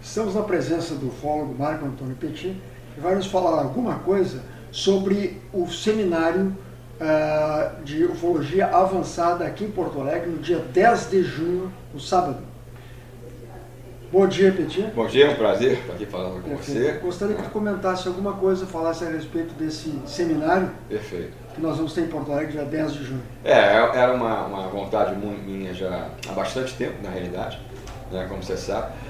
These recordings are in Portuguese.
Estamos na presença do ufólogo Marco Antônio Petit, que vai nos falar alguma coisa sobre o seminário de ufologia avançada aqui em Porto Alegre, no dia 10 de junho, no sábado. Bom dia, Petit. Bom dia, é um prazer estar aqui falando com você. Gostaria que tu comentasse alguma coisa, falasse a respeito desse seminário. Perfeito. Que nós vamos ter em Porto Alegre dia 10 de junho. Era uma vontade minha já há bastante tempo, na realidade, né, como você sabe,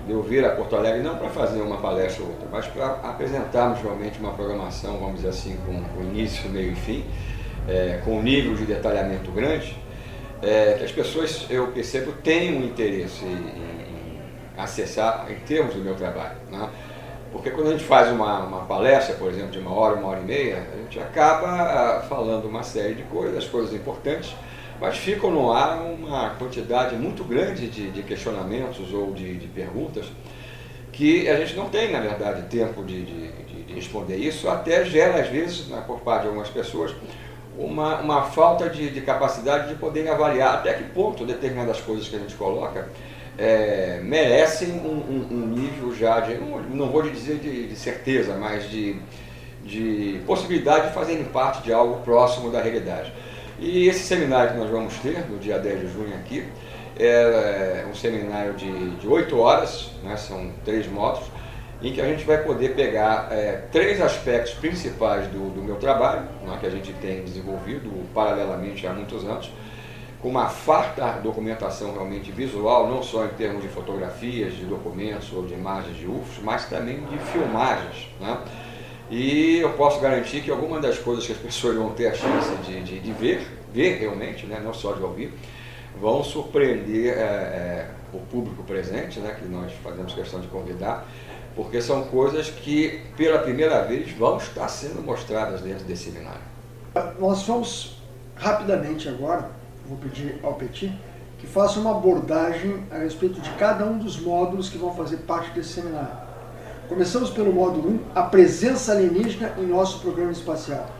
de eu vir a Porto Alegre não para fazer uma palestra ou outra, mas para apresentarmos realmente uma programação, vamos dizer assim, com início, meio e fim, com um nível de detalhamento grande, que as pessoas, eu percebo, têm um interesse em acessar em termos do meu trabalho, né? Porque quando a gente faz uma palestra, por exemplo, de uma hora e meia, a gente acaba falando uma série de coisas importantes, mas ficam no ar uma quantidade muito grande de questionamentos ou de perguntas que a gente não tem, na verdade, tempo de responder. Isso até gera, às vezes, por parte de algumas pessoas, uma falta de capacidade de poder avaliar até que ponto determinadas coisas que a gente coloca merecem um nível já de, não vou dizer de certeza, mas de possibilidade de fazerem parte de algo próximo da realidade. E esse seminário que nós vamos ter no dia 10 de junho aqui é um seminário de 8 horas, né, são 3 módulos, em que a gente vai poder pegar 3 aspectos principais do meu trabalho, né, que a gente tem desenvolvido paralelamente há muitos anos, com uma farta documentação realmente visual, não só em termos de fotografias, de documentos ou de imagens de UFOs, mas também de filmagens, né? E eu posso garantir que algumas das coisas que as pessoas vão ter a chance de ver realmente, né, não só de ouvir, vão surpreender o público presente, né, que nós fazemos questão de convidar, porque são coisas que pela primeira vez vão estar sendo mostradas dentro desse seminário. Nós vamos rapidamente agora, vou pedir ao Petit que faça uma abordagem a respeito de cada um dos módulos que vão fazer parte desse seminário. Começamos pelo módulo 1, a presença alienígena em nosso programa espacial.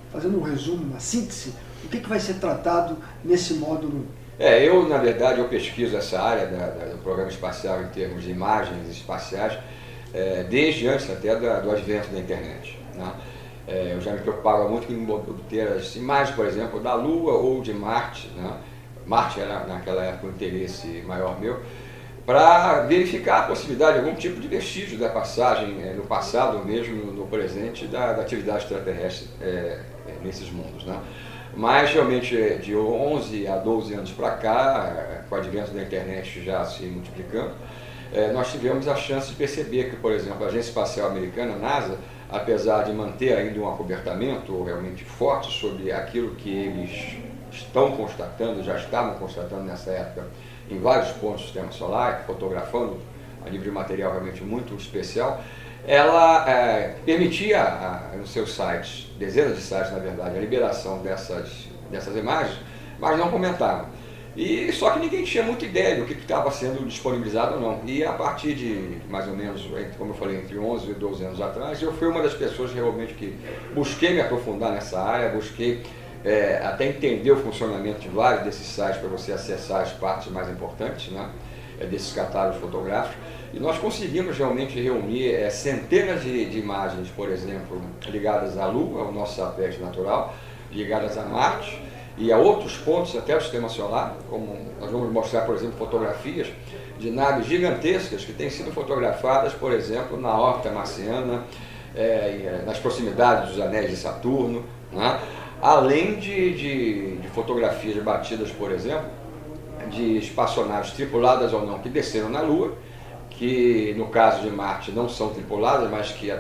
Fazendo um resumo, uma síntese, o que vai ser tratado nesse módulo 1? Eu, na verdade, eu pesquiso essa área do programa espacial em termos de imagens espaciais, desde antes até do advento da internet, né? Eu já me preocupava muito em obter as imagens, por exemplo, da Lua ou de Marte, né? Marte era, naquela época, um interesse maior meu, para verificar a possibilidade de algum tipo de vestígio da passagem, no passado mesmo, no presente, da atividade extraterrestre nesses mundos, né? Mas, realmente, de 11 a 12 anos para cá, com o advento da internet já se multiplicando, nós tivemos a chance de perceber que, por exemplo, a Agência Espacial Americana, a NASA, apesar de manter ainda um acobertamento realmente forte sobre aquilo que eles estão constatando, já estavam constatando nessa época, em vários pontos do sistema solar, fotografando a nível de material realmente muito especial, ela permitia nos seus sites, dezenas de sites na verdade, a liberação dessas imagens, mas não comentava. E só que ninguém tinha muita ideia do que estava sendo disponibilizado ou não. E a partir de mais ou menos, como eu falei, entre 11 e 12 anos atrás, eu fui uma das pessoas realmente que busquei me aprofundar nessa área, busquei até entender o funcionamento de vários desses sites para você acessar as partes mais importantes, né, desses catálogos fotográficos. E nós conseguimos realmente reunir centenas de imagens, por exemplo, ligadas à Lua, ao nosso satélite natural, ligadas a Marte e a outros pontos até o sistema solar, como nós vamos mostrar, por exemplo, fotografias de naves gigantescas que têm sido fotografadas, por exemplo, na órbita marciana, nas proximidades dos anéis de Saturno, né? Além de fotografias batidas, por exemplo, de espaçonaves tripuladas ou não que desceram na Lua, que no caso de Marte não são tripuladas, mas que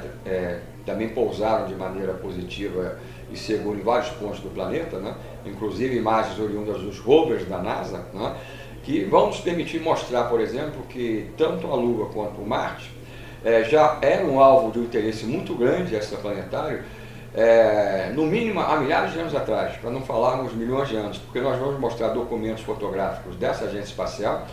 também pousaram de maneira positiva e segura em vários pontos do planeta, né? Inclusive imagens oriundas dos rovers da NASA, né? Que vão nos permitir mostrar, por exemplo, que tanto a Lua quanto o Marte já eram um alvo de um interesse muito grande extraplanetário, no mínimo há milhares de anos atrás, para não falarmos milhões de anos, porque nós vamos mostrar documentos fotográficos dessa agência espacial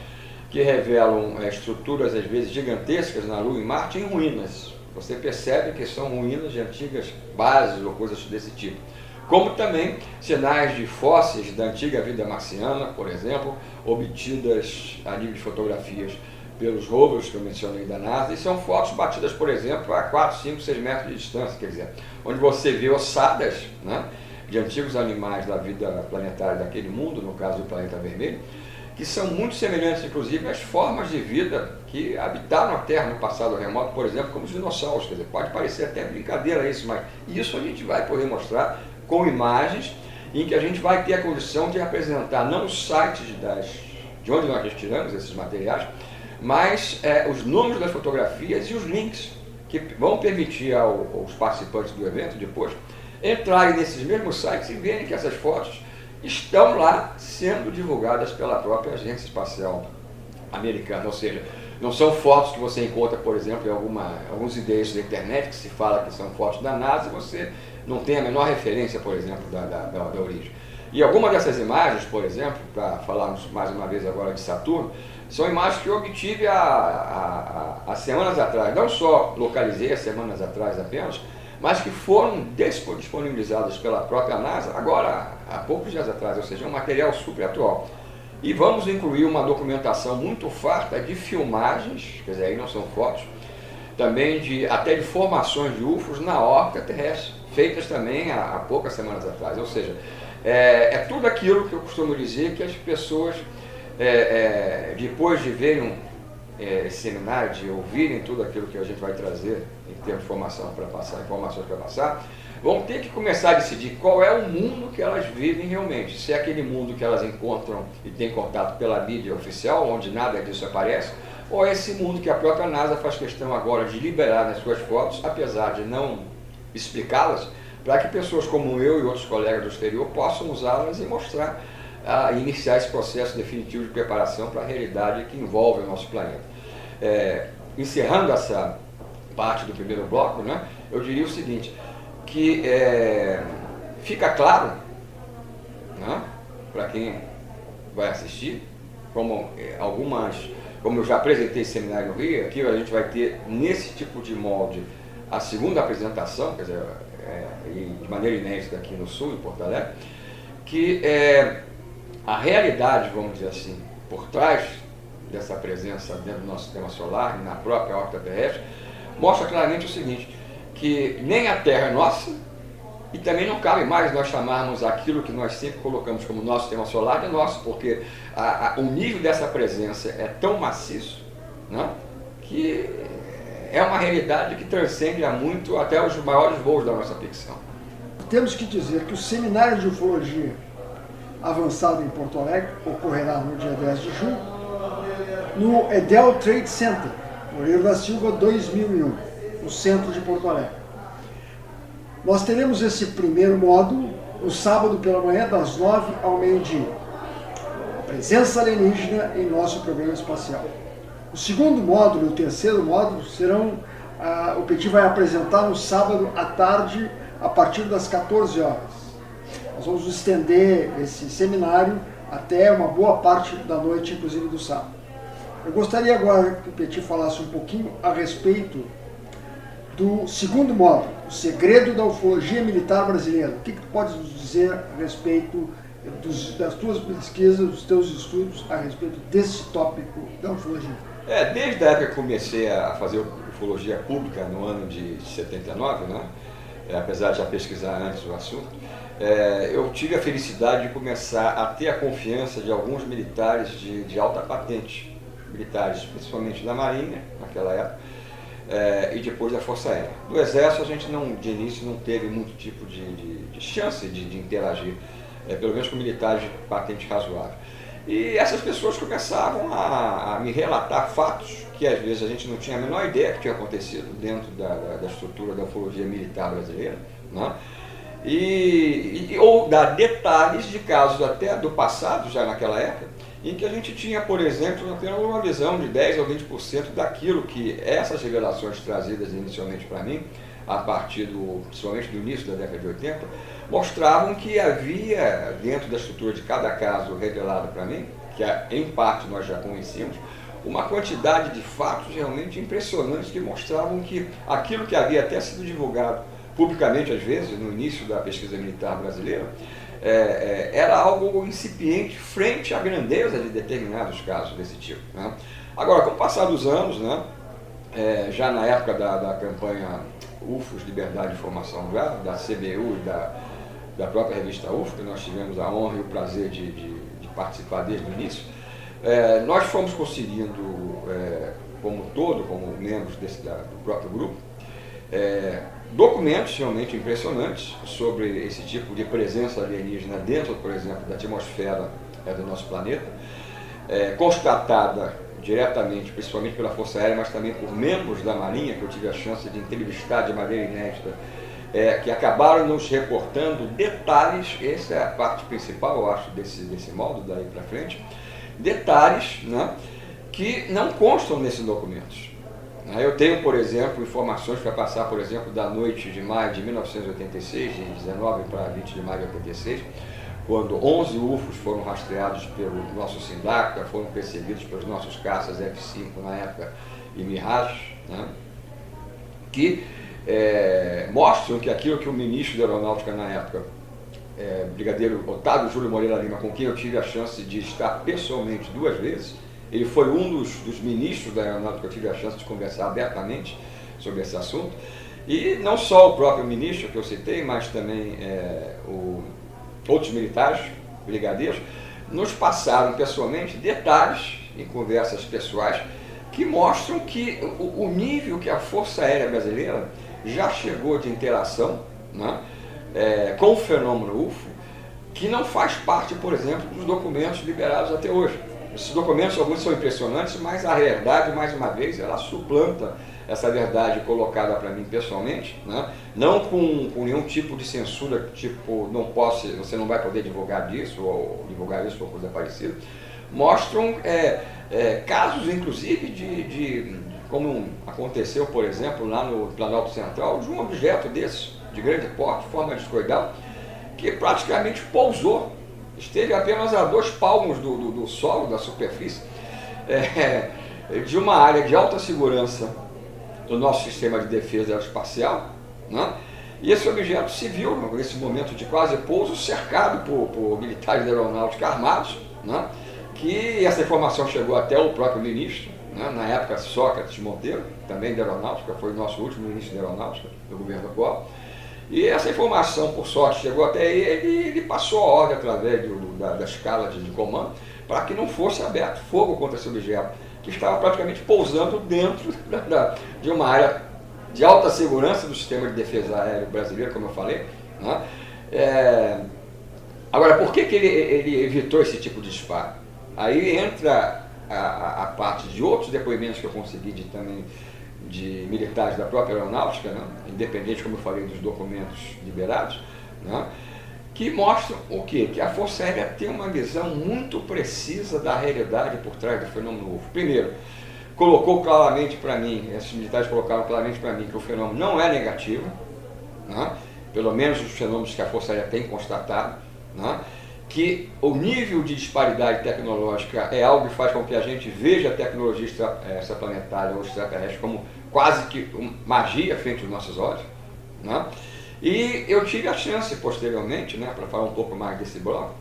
que revelam estruturas às vezes gigantescas na Lua e Marte em ruínas. Você percebe que são ruínas de antigas bases ou coisas desse tipo. Como também sinais de fósseis da antiga vida marciana, por exemplo, obtidas a nível de fotografias pelos rovers que eu mencionei da NASA, e são fotos batidas, por exemplo, a 4, 5, 6 metros de distância, quer dizer, onde você vê ossadas, né, de antigos animais da vida planetária daquele mundo, no caso do planeta vermelho, que são muito semelhantes, inclusive, às formas de vida que habitaram a Terra no passado remoto, por exemplo, como os dinossauros. Quer dizer, pode parecer até brincadeira isso, mas isso a gente vai poder mostrar com imagens em que a gente vai ter a condição de apresentar não os sites de onde nós retiramos esses materiais, mas os números das fotografias e os links que vão permitir aos participantes do evento depois entrarem nesses mesmos sites e verem que essas fotos estão lá sendo divulgadas pela própria Agência Espacial Americana. Ou seja, não são fotos que você encontra, por exemplo, em alguns endereços da internet que se fala que são fotos da NASA e você não tem a menor referência, por exemplo, da origem. E algumas dessas imagens, por exemplo, para falarmos mais uma vez agora de Saturno, são imagens que eu obtive há semanas atrás. Não só localizei há semanas atrás apenas, mas que foram disponibilizadas pela própria NASA agora, há poucos dias atrás, ou seja, é um material super atual. E vamos incluir uma documentação muito farta de filmagens, quer dizer, aí não são fotos, também até de formações de UFOs na órbita terrestre, feitas também há poucas semanas atrás. Ou seja, é tudo aquilo que eu costumo dizer que as pessoas, depois de verem esse seminário, de ouvirem tudo aquilo que a gente vai trazer em termos de informações para passar, vão ter que começar a decidir qual é o mundo que elas vivem realmente. Se é aquele mundo que elas encontram e têm contato pela mídia oficial, onde nada disso aparece, ou é esse mundo que a própria NASA faz questão agora de liberar nas suas fotos, apesar de não explicá-las, para que pessoas como eu e outros colegas do exterior possam usá-las e mostrar, iniciar esse processo definitivo de preparação para a realidade que envolve o nosso planeta. Encerrando essa parte do primeiro bloco, né, eu diria o seguinte, que fica claro, né, para quem vai assistir, como eu já apresentei esse seminário no Rio, aqui a gente vai ter nesse tipo de molde a segunda apresentação, quer dizer, de maneira inédita aqui no Sul, em Porto Alegre, que a realidade, vamos dizer assim, por trás dessa presença dentro do nosso sistema solar e na própria órbita terrestre, mostra claramente o seguinte, que nem a Terra é nossa e também não cabe mais nós chamarmos aquilo que nós sempre colocamos como nosso sistema solar de nosso, porque o nível dessa presença é tão maciço, né, que é uma realidade que transcende a muito até os maiores voos da nossa ficção. Temos que dizer que o seminário de ufologia avançado em Porto Alegre ocorrerá no dia 10 de julho no Edel Trade Center, Moreira da Silva 2001, no centro de Porto Alegre. Nós teremos esse primeiro módulo no sábado pela manhã, das 9 ao meio-dia. Presença alienígena em nosso programa espacial. O segundo módulo e o terceiro módulo serão, o Petit vai apresentar no sábado à tarde, a partir das 14 horas. Nós vamos estender esse seminário até uma boa parte da noite, inclusive do sábado. Eu gostaria agora que o Petit falasse um pouquinho a respeito do segundo módulo, o segredo da ufologia militar brasileira. O que tu podes nos dizer a respeito das tuas pesquisas, dos teus estudos a respeito desse tópico da ufologia? Desde a época que comecei a fazer ufologia pública no ano de 79, né, apesar de já pesquisar antes o assunto, eu tive a felicidade de começar a ter a confiança de alguns militares de alta patente, militares principalmente da Marinha, naquela época, e depois da Força Aérea. Do Exército a gente de início não teve muito tipo de chance de interagir, pelo menos com militares de patente razoável. E essas pessoas começavam a me relatar fatos que às vezes a gente não tinha a menor ideia que tinha acontecido dentro da estrutura da ufologia militar brasileira, né? Ou dar detalhes de casos até do passado, já naquela época, em que a gente tinha, por exemplo, apenas uma visão de 10% ou 20% daquilo que essas revelações trazidas inicialmente para mim, a partir principalmente do início da década de 80, mostravam que havia, dentro da estrutura de cada caso revelado para mim, que em parte nós já conhecíamos, uma quantidade de fatos realmente impressionantes que mostravam que aquilo que havia até sido divulgado publicamente, às vezes, no início da pesquisa militar brasileira, era algo incipiente frente à grandeza de determinados casos desse tipo, né? Agora, com o passar dos anos, né, já na época da campanha UFOS, Liberdade de Informação já, da CBU e da própria revista UFO, que nós tivemos a honra e o prazer de participar desde o início, nós fomos conseguindo, como membros do próprio grupo, documentos realmente impressionantes sobre esse tipo de presença alienígena dentro, por exemplo, da atmosfera do nosso planeta, constatada diretamente, principalmente pela Força Aérea, mas também por membros da Marinha, que eu tive a chance de entrevistar de maneira inédita, que acabaram nos reportando detalhes. Essa é a parte principal, eu acho, desse modo, daí para frente, detalhes, né, que não constam nesses documentos. Eu tenho, por exemplo, informações para passar, por exemplo, da noite de maio de 1986, de 19 para 20 de maio de 86, quando 11 UFOs foram rastreados pelo nosso SINDACA, foram perseguidos pelos nossos caças F-5 na época e Mirage, né, que mostram que aquilo que o ministro da Aeronáutica na época, brigadeiro Otávio Júlio Moreira Lima, com quem eu tive a chance de estar pessoalmente 2 vezes, ele foi um dos ministros da Aeronáutica que eu tive a chance de conversar abertamente sobre esse assunto, e não só o próprio ministro que eu citei, mas também outros militares, brigadeiros, nos passaram pessoalmente detalhes em conversas pessoais que mostram que o nível que a Força Aérea Brasileira já chegou de interação, né, com o fenômeno UFO, que não faz parte, por exemplo, dos documentos liberados até hoje. Esses documentos, alguns são impressionantes, mas a realidade, mais uma vez, ela suplanta essa verdade colocada para mim pessoalmente, né? Não com nenhum tipo de censura, tipo, você não vai poder divulgar disso, ou coisa parecida. Mostram casos, inclusive, de como aconteceu, por exemplo, lá no Planalto Central, de um objeto desse, de grande porte, forma discoidal, que praticamente pousou, esteve apenas a 2 palmos do solo, da superfície, de uma área de alta segurança do nosso sistema de defesa aeroespacial, né? E esse objeto se viu, nesse momento de quase pouso, cercado por militares da aeronáutica armados, né? Que essa informação chegou até o próprio ministro, né? Na época Sócrates Monteiro, também da aeronáutica, foi o nosso último ministro da aeronáutica do governo atual. E essa informação, por sorte, chegou até ele e ele passou a ordem através da escala de comando para que não fosse aberto fogo contra esse objeto, que estava praticamente pousando dentro de uma área de alta segurança do sistema de defesa aéreo brasileiro, como eu falei, né? Agora, por que ele evitou esse tipo de disparo? Aí entra a parte de outros depoimentos que eu consegui também de militares da própria aeronáutica, né, independente, como eu falei, dos documentos liberados, né, que mostram o quê? Que a Força Aérea tem uma visão muito precisa da realidade por trás do fenômeno UFO. Primeiro, colocou claramente para mim, esses militares colocaram claramente para mim que o fenômeno não é negativo, né, pelo menos os fenômenos que a Força Aérea tem constatado, né, que o nível de disparidade tecnológica é algo que faz com que a gente veja a tecnologia extraplanetária ou extraterrestre como quase que magia frente aos nossos olhos, né? E eu tive a chance, posteriormente, né, para falar um pouco mais desse bloco,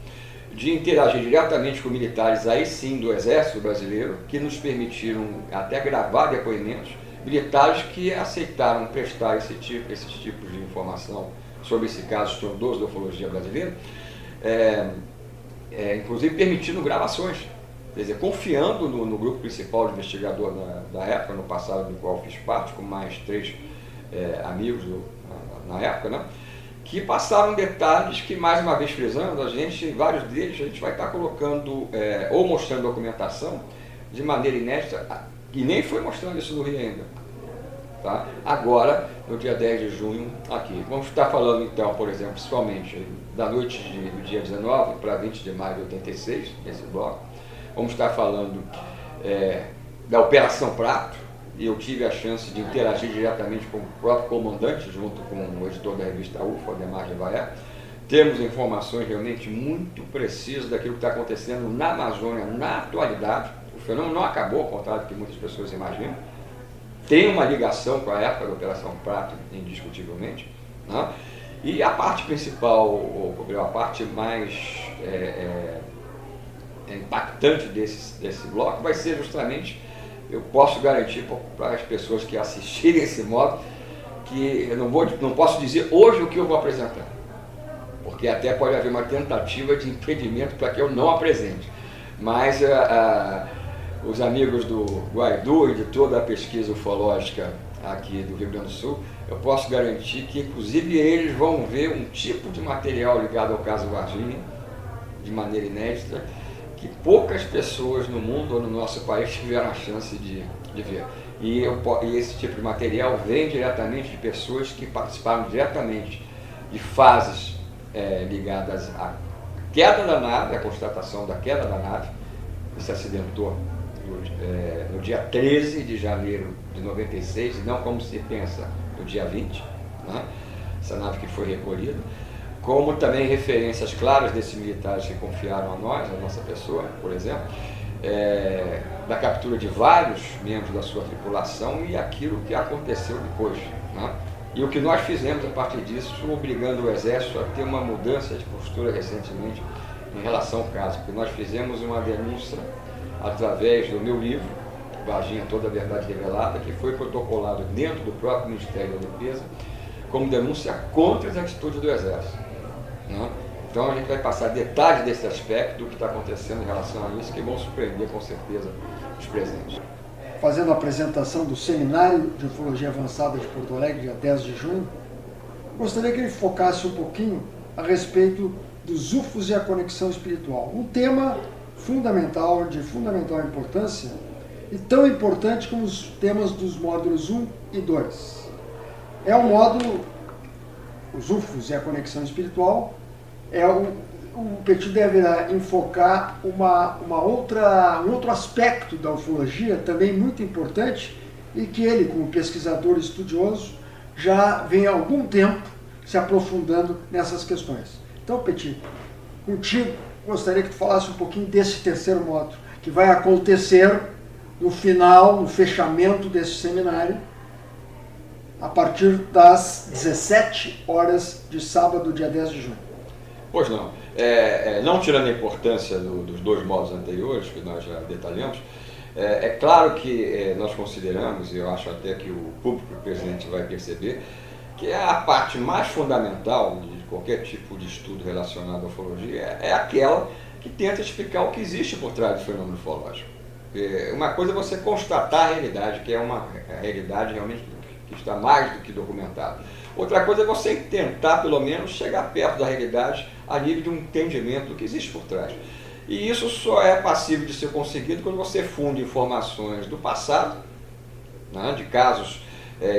de interagir diretamente com militares, aí sim, do Exército Brasileiro, que nos permitiram até gravar depoimentos, militares que aceitaram prestar esses tipos de informação sobre esse caso estrondoso da ufologia brasileira, inclusive permitindo gravações, quer dizer, confiando no grupo principal de investigador da época, no passado, do qual fiz parte, com mais 3 amigos na época, né, que passaram detalhes que, mais uma vez frisando, vários deles, a gente vai estar colocando ou mostrando documentação de maneira inédita, e nem foi mostrando isso no Rio ainda. Tá? Agora, no dia 10 de junho, aqui. Vamos estar falando, então, por exemplo, principalmente da noite do dia 19 para 20 de maio de 86, nesse bloco. Vamos estar falando da Operação Prato, e eu tive a chance de interagir diretamente com o próprio comandante, junto com o editor da revista UFO, Ademar de Vaé. Temos informações realmente muito precisas daquilo que está acontecendo na Amazônia na atualidade. O fenômeno não acabou, ao contrário do que muitas pessoas imaginam. Tem uma ligação com a época da Operação Prato, indiscutivelmente, né? E a parte principal, ou a parte mais impactante desse bloco vai ser justamente, eu posso garantir para as pessoas que assistirem esse módulo, que eu não posso dizer hoje o que eu vou apresentar, porque até pode haver uma tentativa de impedimento para que eu não apresente. Mas os amigos do Guaidu e de toda a pesquisa ufológica aqui do Rio Grande do Sul, eu posso garantir que inclusive eles vão ver um tipo de material ligado ao caso Varginha, de maneira inédita, que poucas pessoas no mundo ou no nosso país tiveram a chance de ver. E esse tipo de material vem diretamente de pessoas que participaram diretamente de fases ligadas à queda da nave, a constatação da queda da nave, que se acidentou no dia 13 de janeiro de 96, e não como se pensa, no dia 20, né? Essa nave que foi recolhida, como também referências claras desses militares que confiaram a nós, a nossa pessoa, por exemplo, da captura de vários membros da sua tripulação e aquilo que aconteceu depois, né? E o que nós fizemos a partir disso, obrigando o Exército a ter uma mudança de postura recentemente em relação ao caso, porque nós fizemos uma denúncia através do meu livro, Varginha, Toda a Verdade Revelada, que foi protocolado dentro do próprio Ministério da Defesa, como denúncia contra as atitudes do Exército, né? Então a gente vai passar detalhes desse aspecto, do que está acontecendo em relação a isso, que vão surpreender com certeza os presentes. Fazendo a apresentação do Seminário de Ufologia Avançada de Porto Alegre, dia 10 de junho, gostaria que ele focasse um pouquinho a respeito dos UFOs e a conexão espiritual. Um tema fundamental, de fundamental importância, e tão importante como os temas dos módulos 1 e 2. É o módulo, os UFOs e a conexão espiritual, o Petit deverá enfocar um outro aspecto da ufologia, também muito importante, e que ele, como pesquisador estudioso, já vem há algum tempo se aprofundando nessas questões. Então, Petit, contigo, gostaria que tu falasse um pouquinho desse terceiro módulo, que vai acontecer no final, no fechamento desse seminário, a partir das 17 horas de sábado, dia 10 de junho. Pois não. Não tirando a importância dos dois módulos anteriores, que nós já detalhamos, é claro que nós consideramos, e eu acho até que o público presente vai perceber, que a parte mais fundamental de qualquer tipo de estudo relacionado à ufologia é aquela que tenta explicar o que existe por trás do fenômeno ufológico. Uma coisa é você constatar a realidade, que é uma realidade realmente que está mais do que documentada. Outra coisa é você tentar, pelo menos, chegar perto da realidade a nível de um entendimento do que existe por trás. E isso só é passível de ser conseguido quando você funde informações do passado, né, de casos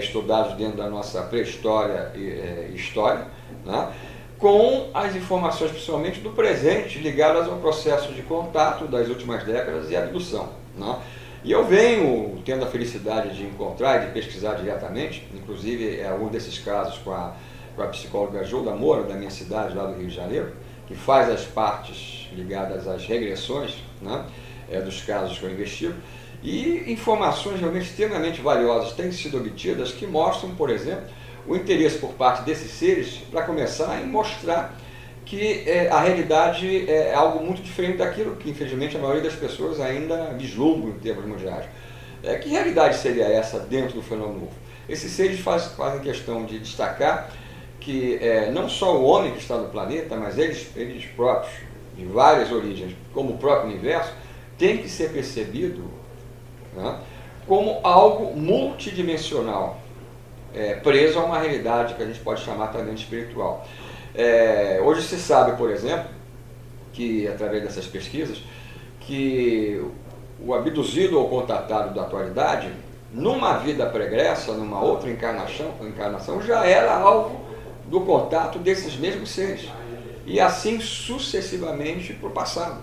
estudados dentro da nossa pré-história e história, né, com as informações, principalmente do presente, ligadas ao processo de contato das últimas décadas e abdução, né? E eu venho tendo a felicidade de encontrar e de pesquisar diretamente, inclusive algum desses casos com a psicóloga Jolda Moura, da minha cidade, lá do Rio de Janeiro, que faz as partes ligadas às regressões, né, dos casos que eu investigo, e informações realmente extremamente valiosas têm sido obtidas que mostram, por exemplo, o interesse por parte desses seres para começar em mostrar que a realidade é algo muito diferente daquilo que, infelizmente, a maioria das pessoas ainda vislumbram em termos mundiais. Que realidade seria essa dentro do fenômeno UFO? Esses seres fazem questão de destacar que não só o homem que está no planeta, mas eles próprios, de várias origens, como o próprio universo, tem que ser percebido, né, como algo multidimensional, preso a uma realidade que a gente pode chamar também de espiritual. Hoje se sabe, por exemplo, que através dessas pesquisas, que o abduzido ou contatado da atualidade, numa vida pregressa, numa outra encarnação, já era alvo do contato desses mesmos seres, e assim sucessivamente para o passado,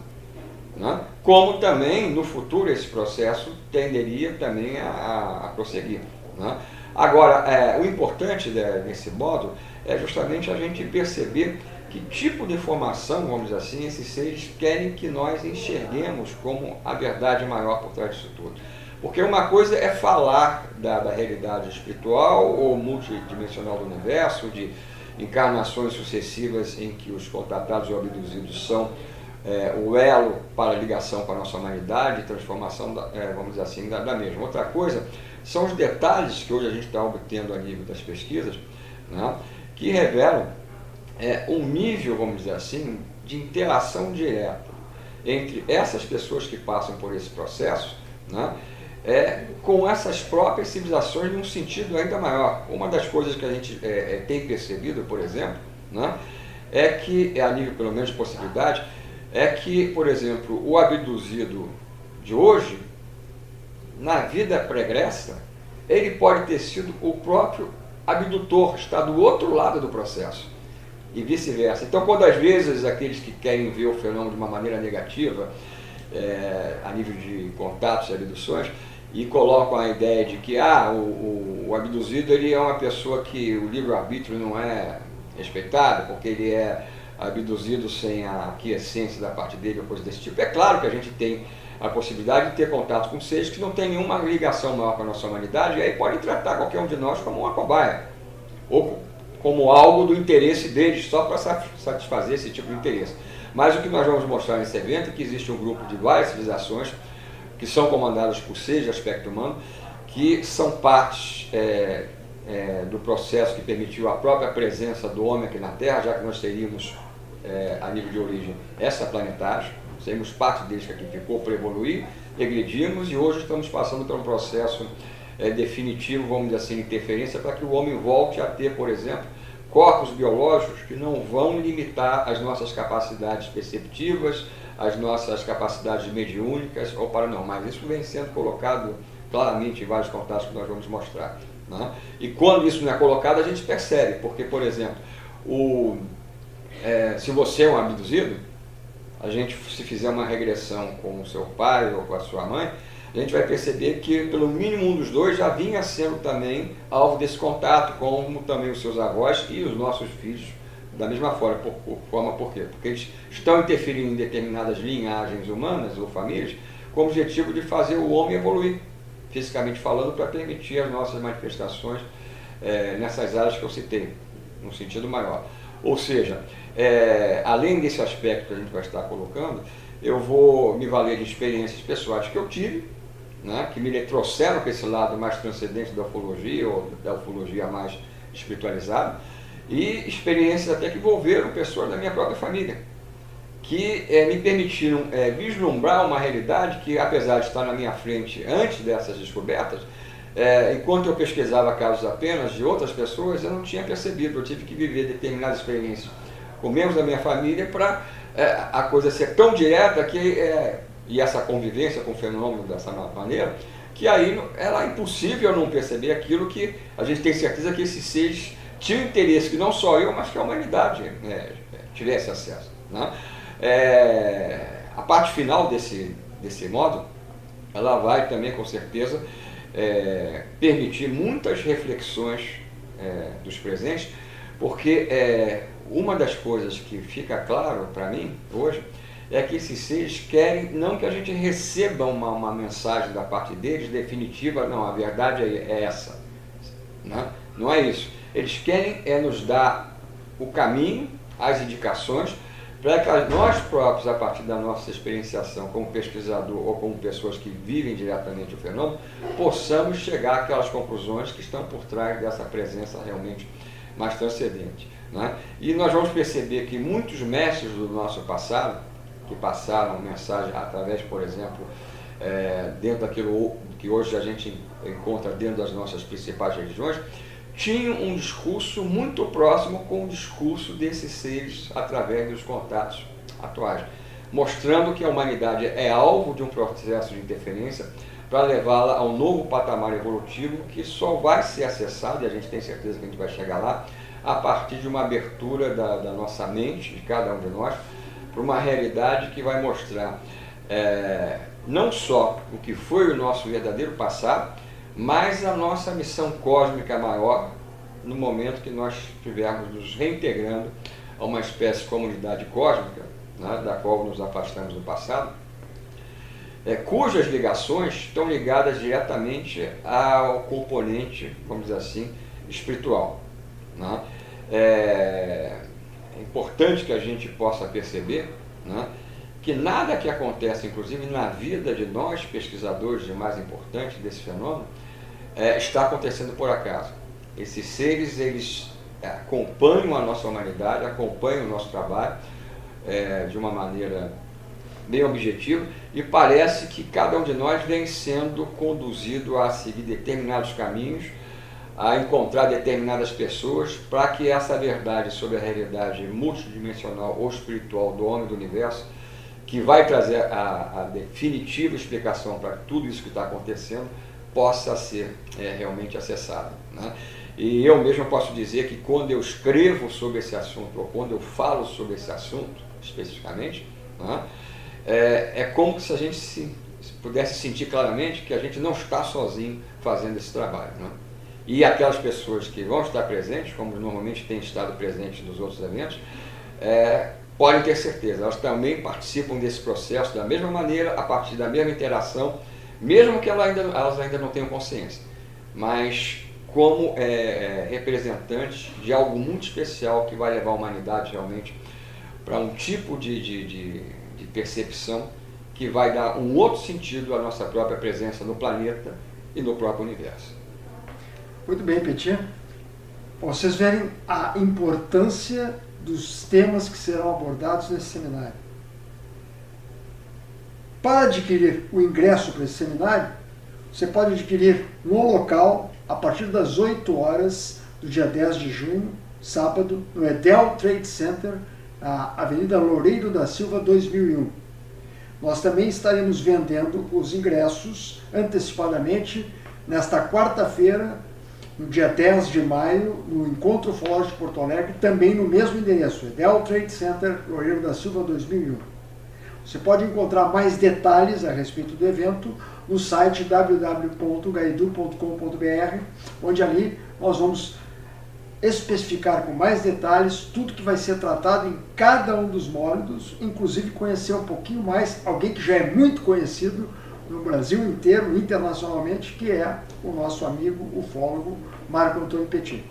né? Como também no futuro esse processo tenderia também a prosseguir, né? Agora, o importante desse módulo é justamente a gente perceber que tipo de informação, vamos dizer assim, esses seres querem que nós enxerguemos como a verdade maior por trás disso tudo. Porque uma coisa é falar da realidade espiritual ou multidimensional do universo, de encarnações sucessivas em que os contatados ou abduzidos são o elo para a ligação com a nossa humanidade e transformação, vamos dizer assim, da mesma. Outra coisa são os detalhes que hoje a gente está obtendo a nível das pesquisas, né, que revelam um nível, vamos dizer assim, de interação direta entre essas pessoas que passam por esse processo, né, com essas próprias civilizações num sentido ainda maior. Uma das coisas que a gente tem percebido, por exemplo, né, é que, a nível pelo menos de possibilidade, é que, por exemplo, o abduzido de hoje, na vida pregressa, ele pode ter sido o próprio abdutor, está do outro lado do processo, e vice-versa. Então, quando às vezes aqueles que querem ver o fenômeno de uma maneira negativa, a nível de contatos e abduções, e colocam a ideia de que o abduzido ele é uma pessoa que o livre-arbítrio não é respeitado, porque ele é abduzido sem a aquiescência da parte dele ou coisa desse tipo. É claro que a gente tem a possibilidade de ter contato com seres que não têm nenhuma ligação maior com a nossa humanidade, e aí podem tratar qualquer um de nós como uma cobaia, ou como algo do interesse deles, só para satisfazer esse tipo de interesse. Mas o que nós vamos mostrar nesse evento é que existe um grupo de várias civilizações que são comandadas por seres de aspecto humano, que são partes do processo que permitiu a própria presença do homem aqui na Terra, já que nós teríamos, a nível de origem, extraplanetários, seríamos parte deles que aqui ficou para evoluir, regredimos e hoje estamos passando por um processo definitivo, vamos dizer assim, de interferência, para que o homem volte a ter, por exemplo, corpos biológicos que não vão limitar as nossas capacidades perceptivas, as nossas capacidades mediúnicas ou paranormais. Isso vem sendo colocado claramente em vários contatos que nós vamos mostrar, né? E quando isso não é colocado, a gente percebe, porque, por exemplo, se você é um abduzido, a gente, se fizer uma regressão com o seu pai ou com a sua mãe, a gente vai perceber que pelo mínimo um dos dois já vinha sendo também alvo desse contato, como também os seus avós e os nossos filhos, da mesma forma. Por quê? Porque eles estão interferindo em determinadas linhagens humanas ou famílias com o objetivo de fazer o homem evoluir, fisicamente falando, para permitir as nossas manifestações nessas áreas que eu citei, no sentido maior. Ou seja, além desse aspecto que a gente vai estar colocando, eu vou me valer de experiências pessoais que eu tive, né, que me trouxeram para esse lado mais transcendente da ufologia, ou da ufologia mais espiritualizada, e experiências até que envolveram pessoas da minha própria família, que me permitiram vislumbrar uma realidade que, apesar de estar na minha frente antes dessas descobertas, enquanto eu pesquisava casos apenas de outras pessoas, eu não tinha percebido. Eu tive que viver determinadas experiências com membros da minha família para a coisa ser tão direta e essa convivência com o fenômeno dessa maneira, que aí era impossível não perceber aquilo que a gente tem certeza que esses seres tinham interesse, que não só eu, mas que a humanidade tivesse acesso, né? A parte final desse módulo, ela vai também, com certeza, permitir muitas reflexões dos presentes, porque uma das coisas que fica claro para mim hoje é que esses seres querem não que a gente receba uma mensagem da parte deles definitiva, não, a verdade é essa, né? Não é isso. Eles querem nos dar o caminho, as indicações, para que nós próprios, a partir da nossa experienciação como pesquisador ou como pessoas que vivem diretamente o fenômeno, possamos chegar àquelas conclusões que estão por trás dessa presença realmente mais transcendente, né? E nós vamos perceber que muitos mestres do nosso passado, que passaram mensagem através, por exemplo, dentro daquilo que hoje a gente encontra dentro das nossas principais religiões, tinham um discurso muito próximo com o discurso desses seres através dos contatos atuais, mostrando que a humanidade é alvo de um processo de interferência para levá-la a um novo patamar evolutivo que só vai ser acessado, e a gente tem certeza que a gente vai chegar lá, a partir de uma abertura da nossa mente, de cada um de nós, para uma realidade que vai mostrar não só o que foi o nosso verdadeiro passado, mas a nossa missão cósmica maior no momento que nós estivermos nos reintegrando a uma espécie de comunidade cósmica, né, da qual nos afastamos no passado, cujas ligações estão ligadas diretamente ao componente, vamos dizer assim, espiritual, né? é importante que a gente possa perceber, né, que nada que acontece, inclusive na vida de nós, pesquisadores, de mais importante desse fenômeno, está acontecendo por acaso. Esses seres, eles acompanham a nossa humanidade, acompanham o nosso trabalho de uma maneira bem objetiva, e parece que cada um de nós vem sendo conduzido a seguir determinados caminhos, a encontrar determinadas pessoas, para que essa verdade sobre a realidade multidimensional ou espiritual do homem e do universo, que vai trazer a definitiva explicação para tudo isso que está acontecendo, possa ser realmente acessada, né? E eu mesmo posso dizer que quando eu escrevo sobre esse assunto, ou quando eu falo sobre esse assunto especificamente, né, é como se a gente pudesse sentir claramente que a gente não está sozinho fazendo esse trabalho, né? E aquelas pessoas que vão estar presentes, como normalmente têm estado presentes nos outros eventos, podem ter certeza, elas também participam desse processo da mesma maneira, a partir da mesma interação, mesmo que elas ainda não tenham consciência, mas como representantes de algo muito especial que vai levar a humanidade realmente para um tipo de percepção que vai dar um outro sentido à nossa própria presença no planeta e no próprio universo. Muito bem, Petit. Vocês verem a importância dos temas que serão abordados nesse seminário. Para adquirir o ingresso para esse seminário, você pode adquirir no local a partir das 8 horas do dia 10 de junho, sábado, no Edel Trade Center, na Avenida Loureiro da Silva 2001. Nós também estaremos vendendo os ingressos antecipadamente nesta quarta-feira, no dia 10 de maio, no Encontro Ufológico de Porto Alegre, também no mesmo endereço, Edel Trade Center, Loureiro da Silva 2001. Você pode encontrar mais detalhes a respeito do evento no site www.gaidu.com.br, onde ali nós vamos especificar com mais detalhes tudo que vai ser tratado em cada um dos módulos, inclusive conhecer um pouquinho mais alguém que já é muito conhecido no Brasil inteiro, internacionalmente, que é o nosso amigo ufólogo Marco Antônio Petit.